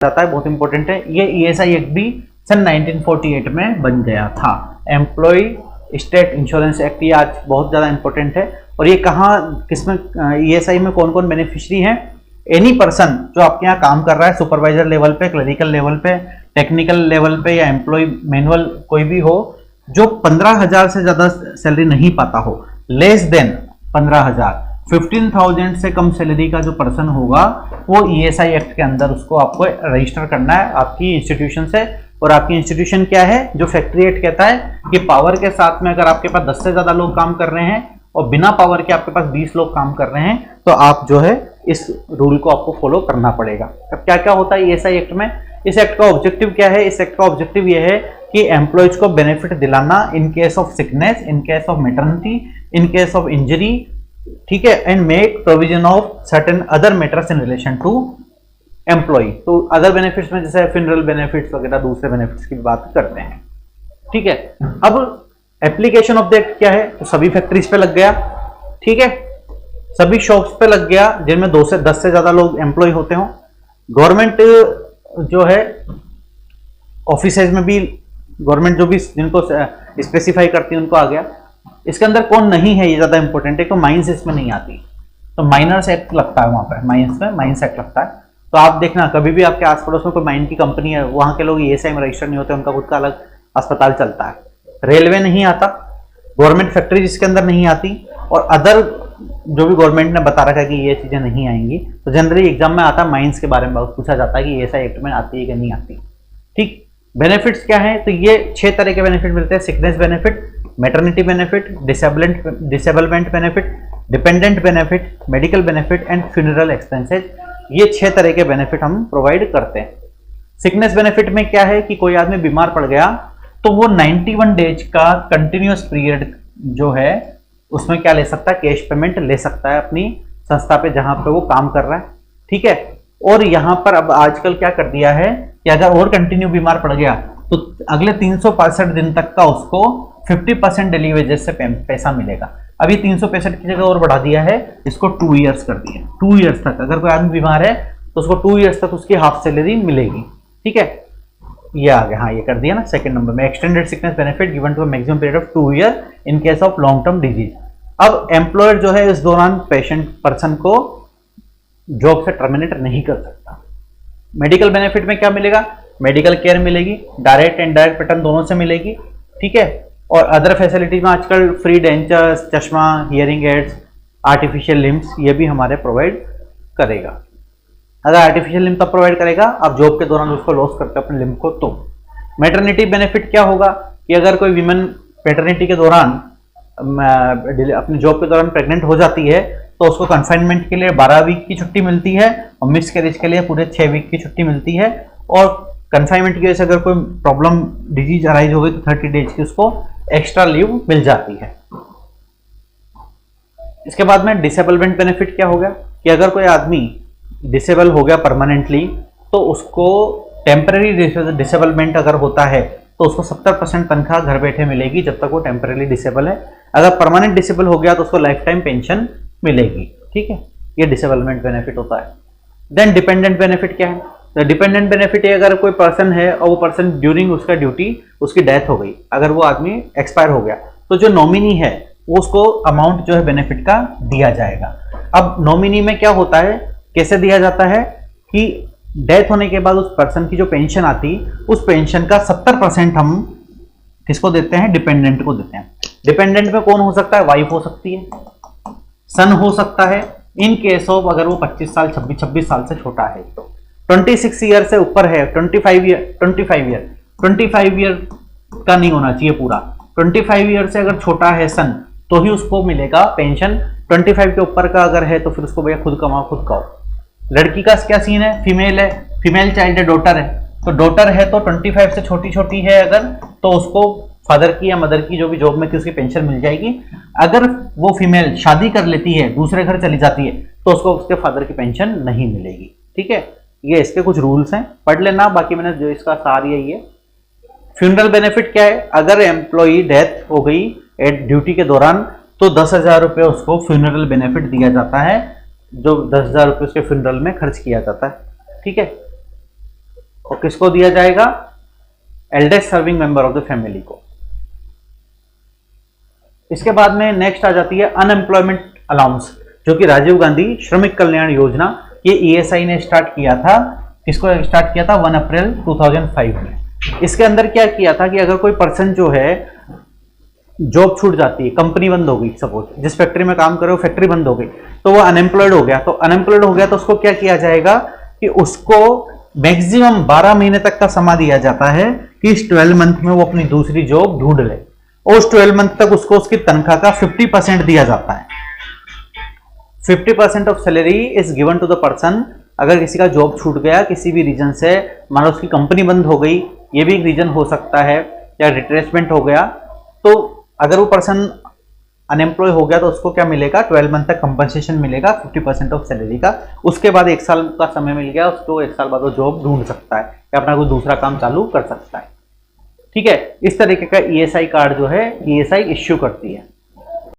जाता है, बहुत इंपॉर्टेंट है। ये ईएसआई एक्ट भी सन 1948 में बन गया था। एम्प्लॉय स्टेट इंश्योरेंस एक्ट, ये आज बहुत ज़्यादा इंपॉर्टेंट है। और ये कहाँ किसमें ईएसआई में कौन कौन बेनिफिशियरी हैं? एनी पर्सन जो आपके यहाँ काम कर रहा है, सुपरवाइजर लेवल पे, क्लरिकल लेवल पे, टेक्निकल लेवल पे या एम्प्लॉय मैनुअल कोई भी हो, जो 15,000 से ज़्यादा सैलरी नहीं पाता हो, लेस देन 15,000, 15,000 से कम सैलरी का जो पर्सन होगा वो ईएसआई एक्ट के अंदर उसको आपको रजिस्टर करना है आपकी इंस्टीट्यूशन से। और आपकी इंस्टीट्यूशन क्या है? जो फैक्ट्री एक्ट कहता है कि पावर के साथ में अगर आपके पास 10 से ज़्यादा लोग काम कर रहे हैं और बिना पावर के आपके पास 20 लोग काम कर रहे हैं, तो आप जो है इस रूल को आपको फॉलो करना पड़ेगा। अब क्या क्या होता है ईएसआई एक्ट में? इस एक्ट का ऑब्जेक्टिव क्या है? इस एक्ट का ऑब्जेक्टिव ये है कि एम्प्लॉयज को बेनिफिट दिलाना in case of sickness, in case of maternity, in case of injury, ठीक है, and make provision of certain other matters in relation to employ. तो अदर बेनिफिट्स में जैसे फ्यूनरल बेनिफिट्स वगैरह दूसरे बेनिफिट्स की बात करते हैं, ठीक है। अब एप्लीकेशन ऑफ द एक्ट क्या है? तो सभी फैक्ट्रीज पे लग गया, ठीक है, सभी शॉप्स पे लग गया जिनमें 2 से 10 से ज्यादा लोग एम्प्लॉय होते हो। गवर्नमेंट जो है ऑफिसेज में भी, गवर्नमेंट जो भी जिनको स्पेसिफाई करती है उनको आ गया। इसके अंदर कौन नहीं है ये ज्यादा इंपॉर्टेंट है, तो माइंस इसमें नहीं आती, तो माइनर्स एक्ट लगता है वहां पर, माइंस में माइंस एक्ट लगता है। तो आप देखना कभी भी आपके आस पड़ोस में कोई माइन की कंपनी है, वहां के लोग ईएसआई में रजिस्टर नहीं होते, उनका खुद का अलग अस्पताल चलता है। रेलवे नहीं आता, गवर्नमेंट फैक्ट्री जिसके अंदर नहीं आती, और अदर जो भी गवर्नमेंट ने बता रखा है कि ये चीजें नहीं आएंगी, तो जनरली एग्जाम में आता है माइंस के बारे में पूछा जाता है कि ईएसआई एक्ट में आती है कि नहीं आती, ठीक। बेनिफिट्स क्या है? तो ये 6 तरह के बेनिफिट मिलते हैं। Sickness benefit, maternity benefit, disablement benefit, dependent benefit, medical benefit and funeral expenses. ये 6 तरह के बेनिफिट हम प्रोवाइड करते हैं। सिकनेस बेनिफिट में क्या है कि कोई आदमी बीमार पड़ गया तो वो 91 डेज का कंटिन्यूअस पीरियड जो है उसमें क्या ले सकता है? कैश पेमेंट ले सकता है अपनी संस्था पे जहां पे वो काम कर रहा है, ठीक है। और यहां पर अब आजकल क्या कर दिया है कि अगर और कंटिन्यू बीमार पड़ गया तो अगले 365 दिन तक का उसको 50% डेली वेजेस से पैसा मिलेगा। अभी 365 की जगह और बढ़ा दिया है, इसको 2 ईयर्स कर दिया। 2 ईयर्स तक अगर कोई आदमी बीमार है तो उसको 2 ईयर्स तक उसकी हाफ सैलरी मिलेगी, ठीक है। ये आ गया, हाँ ये कर दिया ना सेकंड नंबर में। Extended sickness benefit given to maximum period of 2 year in case of long term disease. अब एम्प्लॉयर जो है इस दौरान पेशेंट पर्सन को जॉब से टर्मिनेट नहीं कर सकता। मेडिकल बेनिफिट में क्या मिलेगा? मेडिकल केयर मिलेगी, डायरेक्ट एंड डायरेक्ट पैटर्न दोनों से मिलेगी, ठीक है। और अदर फैसिलिटीज में आजकल फ्री डेंचर्स, चश्मा, हियरिंग एड्स, आर्टिफिशियल लिम्स, ये भी हमारे प्रोवाइड करेगा। अगर आर्टिफिशियल लिम्स तब प्रोवाइड करेगा आप जॉब के दौरान उसको लॉस करते हो अपने लिम्ब को। तो मैटरनिटी बेनिफिट क्या होगा कि अगर कोई वीमेन पैटर्निटी के दौरान अपनी जॉब के दौरान प्रेग्नेंट हो जाती है तो उसको कंफाइनमेंट के लिए 12 वीक की छुट्टी मिलती है और मिस कैरेज के लिए पूरे 6 वीक की छुट्टी मिलती है। और कंफाइनमेंट की वजह से अगर कोई प्रॉब्लम डिजीज अराइज हो गई तो 30 डेज की उसको एक्स्ट्रा लीव मिल जाती है। इसके बाद में डिसेबलमेंट बेनिफिट क्या होगा कि अगर कोई आदमी डिसेबल हो गया परमानेंटली तो उसको टेम्पररी डिसेबलमेंट अगर होता है तो उसको 70% तनख्वाह घर बैठे मिलेगी जब तक वो टेम्पररी डिसेबल है। अगर परमानेंट डिसेबल हो गया तो उसको लाइफ टाइम पेंशन मिलेगी, ठीक है। ये डिसेबलमेंट बेनिफिट होता है। देन डिपेंडेंट बेनिफिट क्या है? तो डिपेंडेंट बेनिफिट है अगर कोई पर्सन है और वो पर्सन ड्यूरिंग उसका ड्यूटी उसकी डेथ हो गई, अगर वो आदमी एक्सपायर हो गया तो जो नॉमिनी है वो उसको अमाउंट जो है बेनिफिट का दिया जाएगा। अब नॉमिनी में क्या होता है, कैसे दिया जाता है कि डेथ होने के बाद उस पर्सन की जो पेंशन आती उस पेंशन का 70% हम किसको देते हैं? डिपेंडेंट को देते हैं। डिपेंडेंट में कौन हो सकता है? वाइफ हो सकती है, सन हो सकता है, इन केस ऑफ अगर वो 25 साल 26 साल से छोटा है तो 26 ईयर से ऊपर है, 25 ईयर का नहीं होना चाहिए पूरा, 25 ईयर से अगर छोटा है सन तो ही उसको मिलेगा पेंशन। 25 के ऊपर का अगर है तो फिर उसको भैया खुद कमाओ खुद खाओ। लड़की का क्या सीन है? फीमेल है, फीमेल चाइल्ड है, डॉटर है, तो डॉटर है तो 25 से छोटी है अगर तो उसको फादर की या मदर की जो भी जॉब में थी उसकी पेंशन मिल जाएगी। अगर वो फीमेल शादी कर लेती है, दूसरे घर चली जाती है तो उसको उसके फादर की पेंशन नहीं मिलेगी, ठीक है। ये इसके कुछ रूल्स हैं, पढ़ लेना, बाकी मैंने जो इसका सार यही है। फ्यूनरल बेनिफिट क्या है? अगर एम्प्लॉई डेथ हो गई एट ड्यूटी के दौरान तो 10,000 रुपये उसको फ्यूनरल बेनिफिट दिया जाता है, जो 10,000 रुपये उसके फ्यूनरल में खर्च किया जाता है, ठीक है। और किसको दिया जाएगा? Eldest serving member of the family को। इसके बाद में नेक्स्ट आ जाती है अनएम्प्लॉयमेंट अलाउंस, जो कि राजीव गांधी श्रमिक कल्याण योजना, ये ईएसआई ने स्टार्ट किया था। किसको स्टार्ट किया था? 1 अप्रैल 2005 में। इसके अंदर क्या किया था कि अगर कोई पर्सन जो है जॉब छूट जाती है, कंपनी बंद हो गई, सपोज जिस फैक्ट्री में काम कर रहे हो फैक्ट्री बंद हो गई, तो वो अनएम्प्लॉयड हो गया। तो अनएम्प्लॉयड हो गया तो उसको क्या किया जाएगा कि उसको मैक्सिमम 12 महीने तक का समय दिया जाता है कि इस 12 मंथ में वो अपनी दूसरी जॉब ढूंढ ले, और उस 12 मंथ तक उसको उसकी तनख्वाह का 50% दिया जाता है। 50% of salary is given to the person. अगर किसी का जॉब छूट गया किसी भी रीजन से, मान लो उसकी कंपनी बंद हो गई, ये भी एक रीजन हो सकता है, या रिट्रेसमेंट हो गया, तो अगर वो पर्सन अनएम्प्लॉय हो गया तो उसको क्या मिलेगा? 12 मंथ तक कंपनसेशन मिलेगा 50% ऑफ सैलरी का। उसके बाद 1 साल का समय मिल गया उसको, 1 साल बाद वो जॉब ढूंढ सकता है या अपना कोई दूसरा काम चालू कर सकता है। ठीक है, इस तरीके का ईएसआई कार्ड जो है ईएसआई इश्यू करती है।